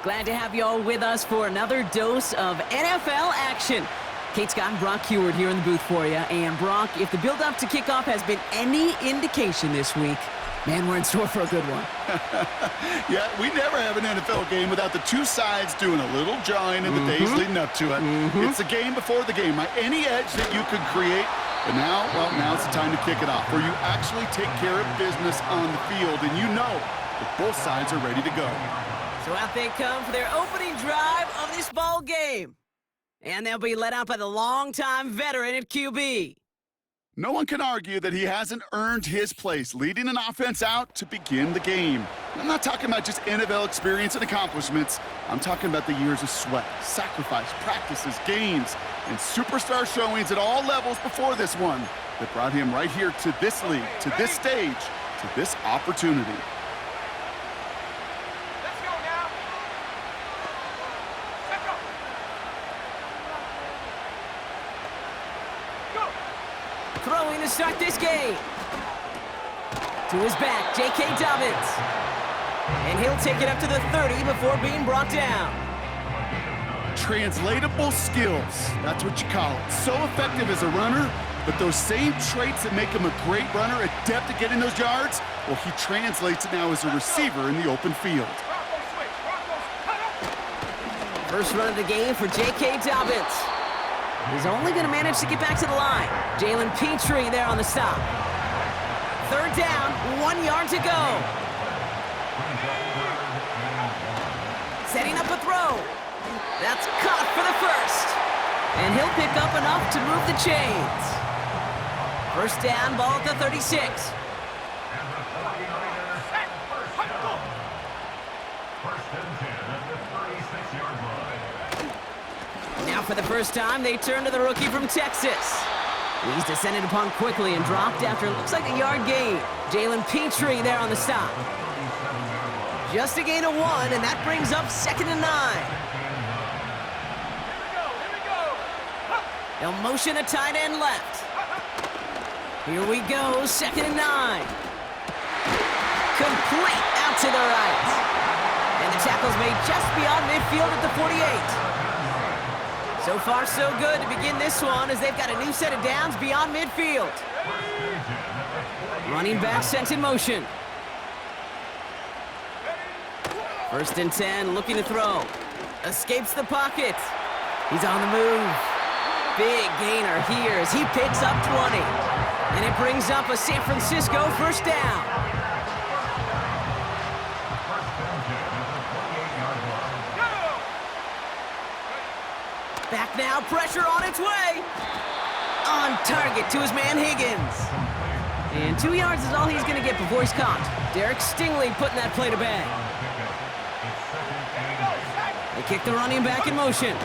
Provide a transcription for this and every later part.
Glad to have you all with us for another dose of NFL action. Kate Scott and Brock Heward here in the booth for you. And Brock, if the build-up to kickoff has been any indication this week, man, we're in store for a good one. Yeah, we never have an NFL game without the two sides doing a little jawing in the days leading up to it. It's the game before the game, right? Any edge that you could create. But now, well, now's the time to kick it off, where you actually take care of business on the field, and you know that both sides are ready to go. So out they come for their opening drive of this ball game. And they'll be led out by the longtime veteran at QB. No one can argue that he hasn't earned his place, leading an offense out to begin the game. I'm not talking about just NFL experience and accomplishments. I'm talking about the years of sweat, sacrifice, practices, games, and superstar showings at all levels before this one that brought him right here to this league, to this stage, to this opportunity. Let's go now. Let's go. Go. Throwing to start this game. To his back, J.K. Dobbins. And he'll take it up to the 30 before being brought down. Translatable skills, that's what you call it. So effective as a runner, but those same traits that make him a great runner, adept at getting those yards, well, he translates it now as a receiver in the open field. First run of the game for J.K. Dobbins. He's only going to manage to get back to the line. Jalen Petrie there on the stop. Third down, 1 yard to go. Setting up a throw. That's caught for the first. And he'll pick up enough to move the chains. First down, ball at the 36. Now for the first time, they turn to the rookie from Texas. He's descended upon quickly and dropped after it looks like a yard gain. Jalen Petrie there on the stop. Just a gain of 1, and that brings up 2nd and 9. They'll motion a tight end left. Here we go, 2nd and 9. Complete out to the right. And the tackle's made just beyond midfield at the 48. So far, so good to begin this one as they've got a new set of downs beyond midfield. Running back sent in motion. First and 10, looking to throw. Escapes the pocket. He's on the move. Big gainer here as he picks up 20. And it brings up a San Francisco first down. Back now, pressure on its way. On target to his man Higgins. And 2 yards is all he's going to get before he's caught. Derek Stingley putting that play to bed. They kick the running back in motion.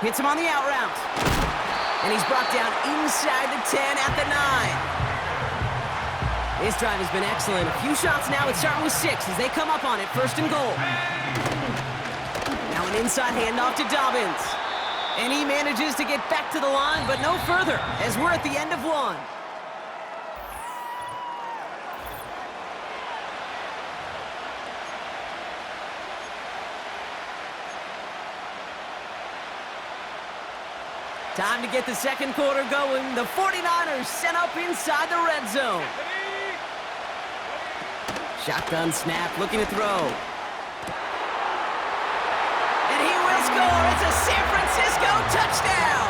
Hits him on the out route. And he's brought down inside the 10 at the 9. This drive has been excellent. A few shots now. It's starting with 6 as they come up on it. First and goal. Now an inside handoff to Dobbins. And he manages to get back to the line, but no further as we're at the end of 1. Time to get the second quarter going. The 49ers set up inside the red zone. Shotgun snap, looking to throw. And he will score. It's a San Francisco touchdown.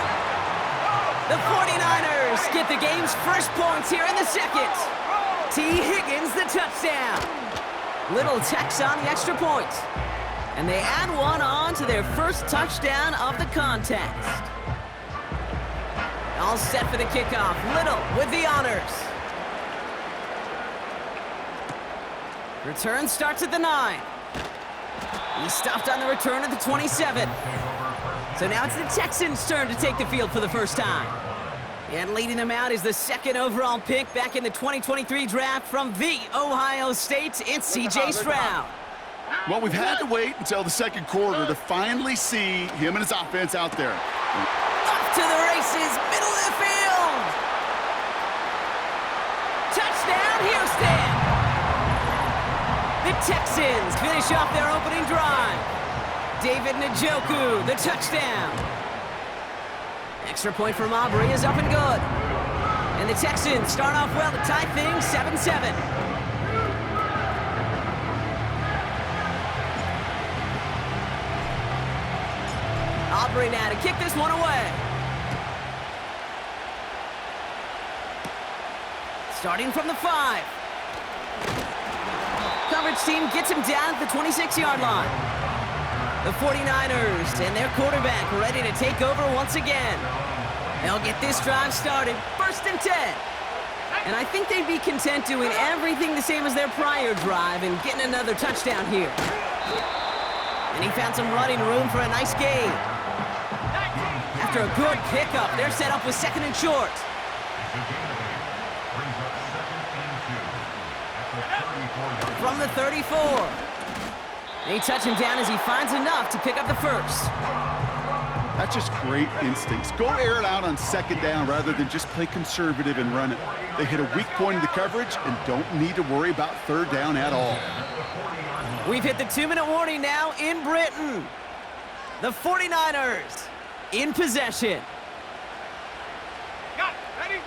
The 49ers get the game's first points here in the second. T. Higgins, the touchdown. Little Tex on the extra point. And they add 1 on to their first touchdown of the contest. All set for the kickoff. Little with the honors. Return starts at the 9. He stopped on the return at the 27. So now it's the Texans' turn to take the field for the first time. And leading them out is the 2nd overall pick back in the 2023 draft from the Ohio State. It's C.J. Stroud. Well, we've had to wait until the second quarter to finally see him and his offense out there. Off to the races, middle of the field. Touchdown, Houston. The Texans finish off their opening drive. David Njoku, the touchdown. Extra point from Aubrey is up and good. And the Texans start off well to tie things 7-7. Aubrey now to kick this one away. Starting from the 5. Coverage team gets him down at the 26-yard line. The 49ers and their quarterback ready to take over once again. They'll get this drive started, 1st and 10. And I think they'd be content doing everything the same as their prior drive and getting another touchdown here. And he found some running room for a nice gain. After a good pickup, they're set up with 2nd and short. From the 34. They touch him down as he finds enough to pick up the first. That's just great instincts. Go air it out on 2nd down rather than just play conservative and run it. They hit a weak point in the coverage and don't need to worry about 3rd down at all. We've hit the 2-minute warning now in Britain. The 49ers in possession.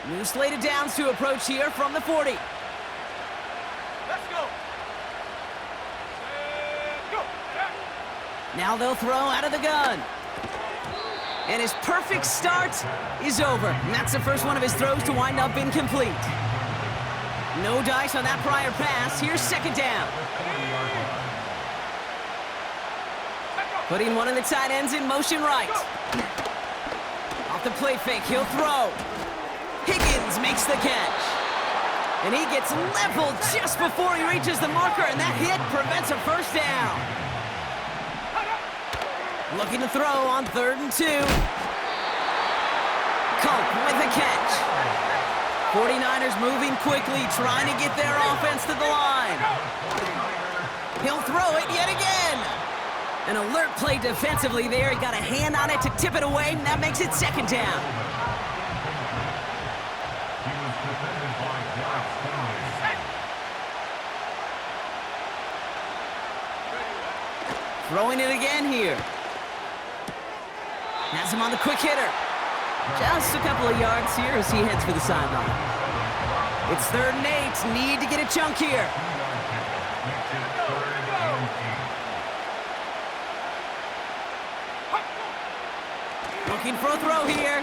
New slate of downs to approach here from the 40. Let's go. Now they'll throw out of the gun. And his perfect start is over. And that's the first one of his throws to wind up incomplete. No dice on that prior pass. Here's 2nd down. Putting one of the tight ends in motion right. Off the play fake, he'll throw. Higgins makes the catch. And he gets leveled just before he reaches the marker, and that hit prevents a 1st down. Looking to throw on 3rd and 2. Culp with the catch. 49ers moving quickly, trying to get their offense to the line. He'll throw it yet again. An alert play defensively there. He got a hand on it to tip it away, and that makes it 2nd down. Throwing it again here. Has him on the quick hitter. Just a couple of yards here as he heads for the sideline. It's 3rd and 8. Need to get a chunk here. Looking for a throw here.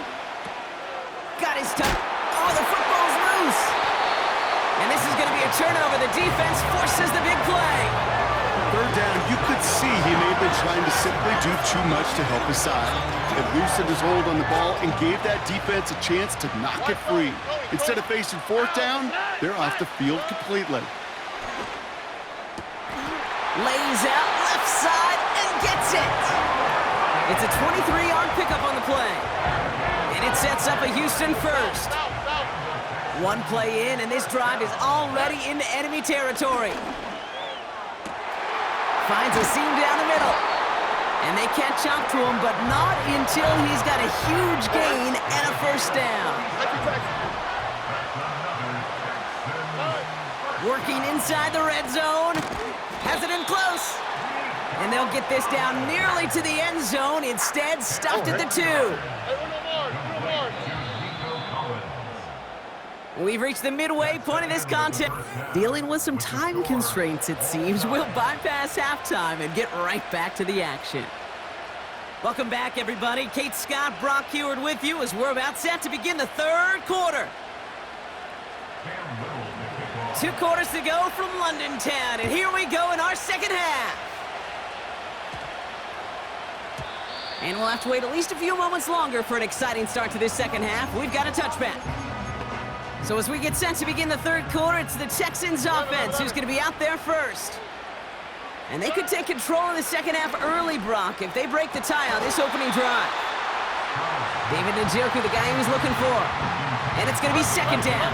Got his touch. Oh, the football's loose. And this is going to be a turnover. The defense forces the big play. 3rd down, you could see he may have been trying to simply do too much to help his side. It loosened his hold on the ball and gave that defense a chance to knock it free. Instead of facing 4th down, they're off the field completely. Lays out left side and gets it. It's a 23-yard pickup on the play. And it sets up a Houston 1st. One play in, and this drive is already into enemy territory. Finds a seam down the middle. And they catch up to him, but not until he's got a huge gain and a 1st down. Working inside the red zone. Has it in close. And they'll get this down nearly to the end zone. Instead, stuffed at the 2. We've reached the midway point of this contest. Dealing with some time constraints, it seems. We'll bypass halftime and get right back to the action. Welcome back, everybody. Kate Scott, Brock Heward with you as we're about set to begin the 3rd quarter. 2 quarters to go from London Town, and here we go in our 2nd half. And we'll have to wait at least a few moments longer for an exciting start to this 2nd half. We've got a touchback. So as we get set to begin the 3rd quarter, it's the Texans offense who's going to be out there first. And they could take control in the 2nd half early, Brock, if they break the tie on this opening drive. David Njoku, the guy he was looking for. And it's going to be 2nd down.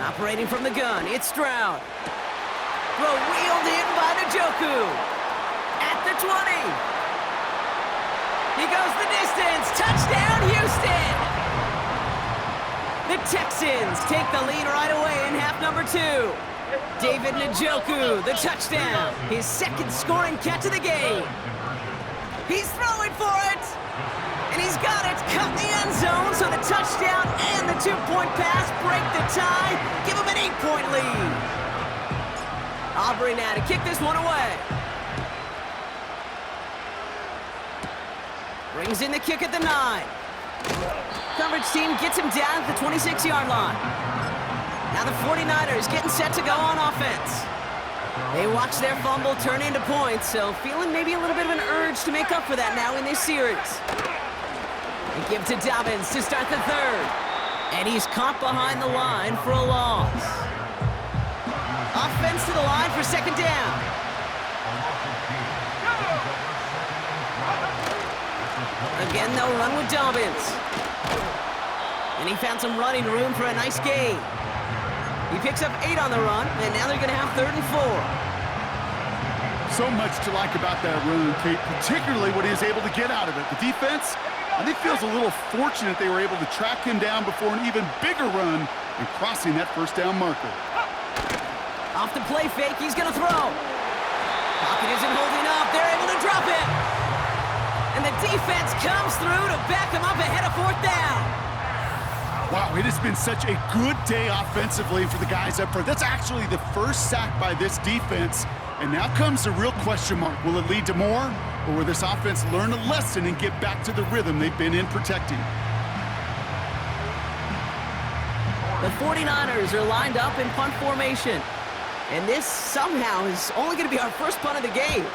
Operating from the gun, it's Stroud. Throw wheeled in by Njoku. At the 20. He goes the distance. Touchdown, Houston. The Texans take the lead right away in half number 2. David Njoku, the touchdown. His second scoring catch of the game. He's throwing for it. And he's got it. Cut the end zone, so the touchdown and the 2-point pass break the tie. Give him an 8-point lead. Aubrey now to kick this one away. Brings in the kick at the 9. Coverage team gets him down at the 26-yard line. Now the 49ers getting set to go on offense. They watch their fumble turn into points, so feeling maybe a little bit of an urge to make up for that now in this series. They give to Dobbins to start the third. And he's caught behind the line for a loss. Offense to the line for second down. Again, they'll run with Dobbins. And he found some running room for a nice gain. He picks up 8 on the run, and now they're going to have 3rd and 4. So much to like about that run, Kate, particularly what he is able to get out of it. The defense, I think, feels a little fortunate they were able to track him down before an even bigger run and crossing that first down marker. Off the play fake, he's going to throw. Pocket isn't holding up. They're able to drop it. And the defense comes through to back him up ahead of 4th down. Wow, it has been such a good day offensively for the guys up front. That's actually the first sack by this defense. And now comes the real question mark. Will it lead to more? Or will this offense learn a lesson and get back to the rhythm they've been in protecting? The 49ers are lined up in punt formation. And this somehow is only going to be our first punt of the game.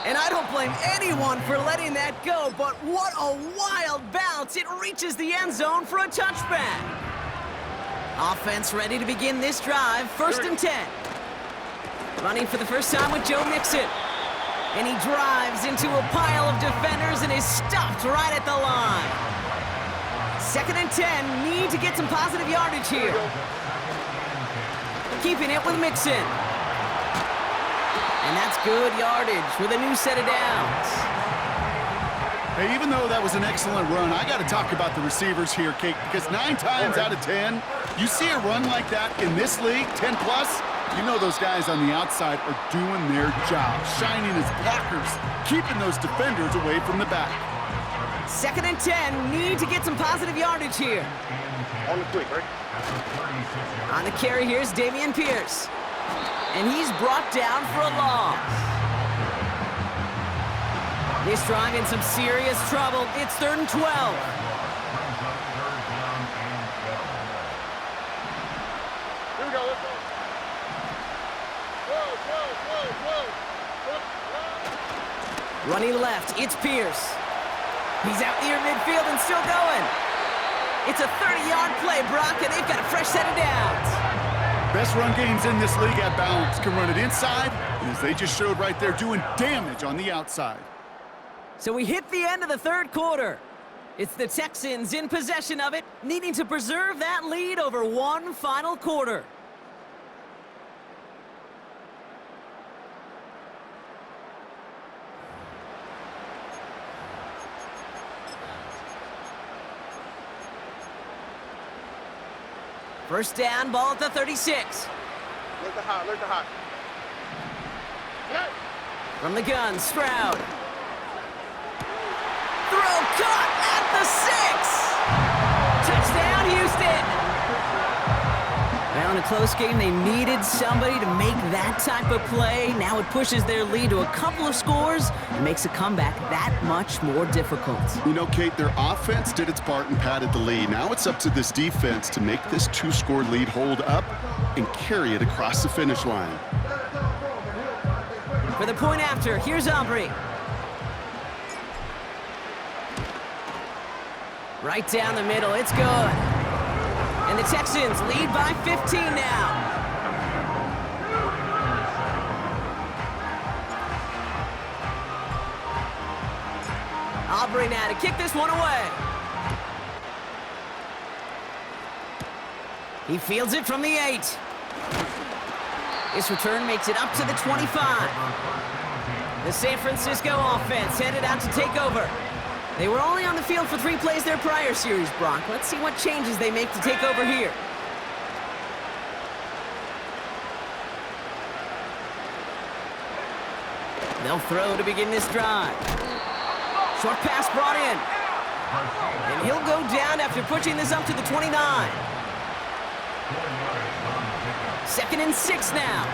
And I don't blame anyone for letting that go, but what a wild bounce. It reaches the end zone for a touchback. Offense ready to begin this drive, 1st and 10. Running for the first time with Joe Mixon. And he drives into a pile of defenders and is stopped right at the line. 2nd and 10, need to get some positive yardage here. Keeping it with Mixon. And that's good yardage with a new set of downs. Hey, even though that was an excellent run, I got to talk about the receivers here, Kate, because 9 times out of 10, you see a run like that in this league, 10+, you know those guys on the outside are doing their job, shining as blockers, keeping those defenders away from the back. 2nd and 10, need to get some positive yardage here. On the quick, right? On the carry, here's Dameon Pierce. And he's brought down for a loss. This drive in some serious trouble. It's 3rd and 12. Here we go, let's go. Whoa. Running left, it's Pierce. He's out near midfield and still going. It's a 30-yard play, Brock, and they've got a fresh set of downs. Best run games in this league at balance can run it inside, and as they just showed right there, doing damage on the outside. So we hit the end of the 3rd quarter. It's the Texans in possession of it, needing to preserve that lead over one final quarter. First down, ball at the 36. Let the hot. From the gun, Stroud. Throw caught at the 6. Touchdown, Houston. Well, in a close game, they needed somebody to make that type of play. Now it pushes their lead to a couple of scores and makes a comeback that much more difficult. You know, Kate, their offense did its part and padded the lead. Now it's up to this defense to make this 2-score lead hold up and carry it across the finish line. For the point after, here's Aubrey. Right down the middle, it's good. And the Texans lead by 15 now. Aubrey now to kick this one away. He fields it from the 8. This return makes it up to the 25. The San Francisco offense headed out to take over. They were only on the field for 3 plays their prior series, Brock. Let's see what changes they make to take over here. They'll throw to begin this drive. Short pass brought in. And he'll go down after pushing this up to the 29. 2nd and 6 now.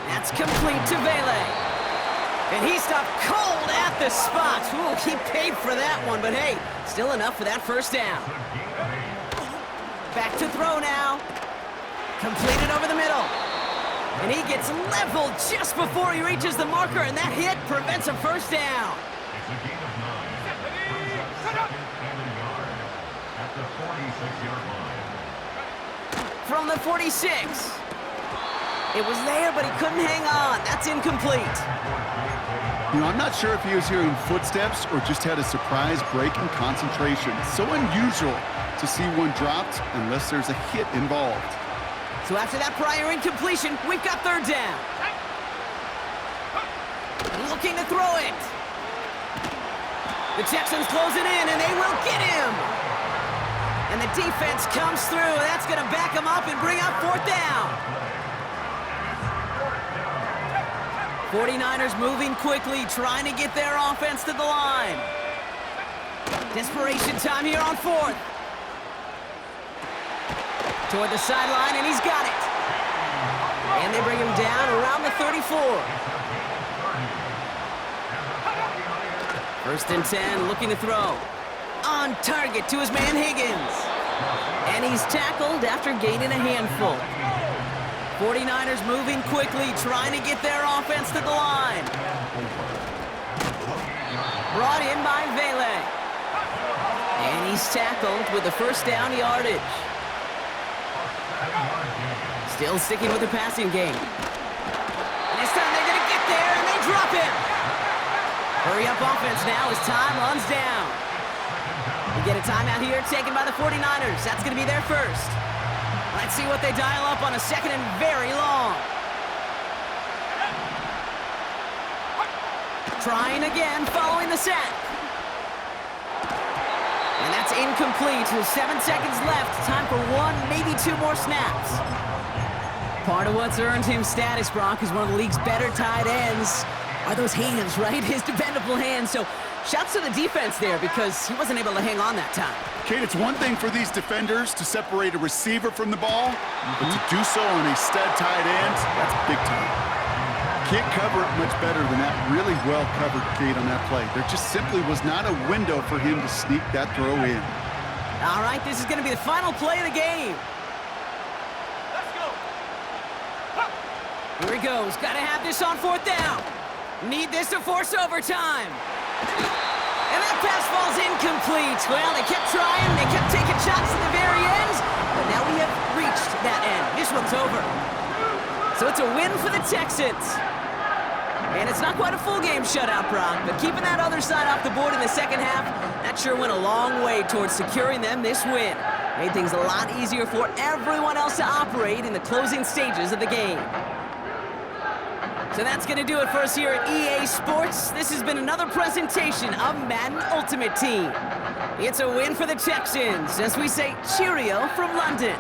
That's complete to Vele. And he stopped cold at the spot. Ooh, he paid for that one, but hey, still enough for that first down. Back to throw now. Completed over the middle. And he gets leveled just before he reaches the marker, and that hit prevents a first down. From the 46. It was there, but he couldn't hang on. That's incomplete. You know, I'm not sure if he was hearing footsteps or just had a surprise break in concentration. So unusual to see one dropped unless there's a hit involved. So after that prior incompletion, we've got 3rd down. Looking to throw it. The Texans close it in, and they will get him. And the defense comes through. That's going to back him up and bring up 4th down. 49ers moving quickly, trying to get their offense to the line. Desperation time here on 4th. Toward the sideline, and he's got it. And they bring him down around the 34. 1st and 10, looking to throw. On target to his man Higgins. And he's tackled after gaining a handful. 49ers moving quickly, trying to get their offense to the line. Brought in by Vele. And he's tackled with the first down yardage. Still sticking with the passing game. And this time they're going to get there, and they drop him. Hurry up offense now as time runs down. We get a timeout here taken by the 49ers. That's going to be their first. Let's see what they dial up on a 2nd and very long. Trying again following the sack. And that's incomplete. 7 seconds left. Time for 1, maybe 2 more snaps. Part of what's earned him status, Brock, is one of the league's better tight ends. Are those hands, right? His dependable hands. So shouts to the defense there because he wasn't able to hang on that time. Kate, it's one thing for these defenders to separate a receiver from the ball, but to do so on a stud tight end, that's big time. Can't cover it much better than that. Really well covered, Kate, on that play. There just simply was not a window for him to sneak that throw in. All right, this is going to be the final play of the game. Let's go. Here he goes. Got to have this on 4th down. Need this to force overtime. And that pass falls incomplete. Well, they kept trying. They kept taking shots to the very end. But now we have reached that end. This one's over. So it's a win for the Texans. And it's not quite a full game shutout, Brock, but keeping that other side off the board in the 2nd half, that sure went a long way towards securing them this win. Made things a lot easier for everyone else to operate in the closing stages of the game. So that's going to do it for us here at EA Sports. This has been another presentation of Madden Ultimate Team. It's a win for the Texans, as we say cheerio from London.